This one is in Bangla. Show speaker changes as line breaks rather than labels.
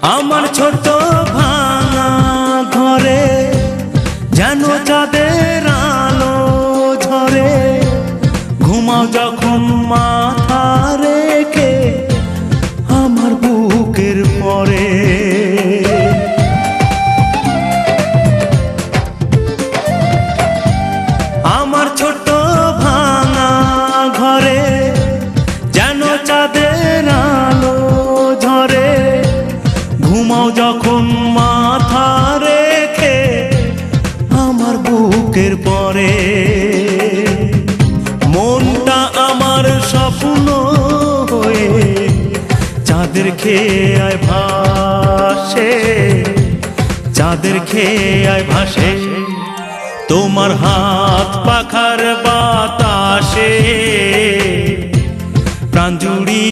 আমার ছোট ভাঙা ঘরে যেন চাঁদের আলো ঝরে, ঘুমাও যখন মাথা রেখে আমার বুকের পরে। আমার ছোট ভাঙা ঘরে যেন চাঁদের আলো ঝরে, ঘুমাও যখন মাথা রেখে আমার বুকের পরে। মনটা আমার স্বপ্ন হয়ে চাঁদের খেয়ায় ভাসে, চাঁদের খেয়ায় ভাসে। তোমার হাত পাখার বাতাসে প্রাণ জুড়ি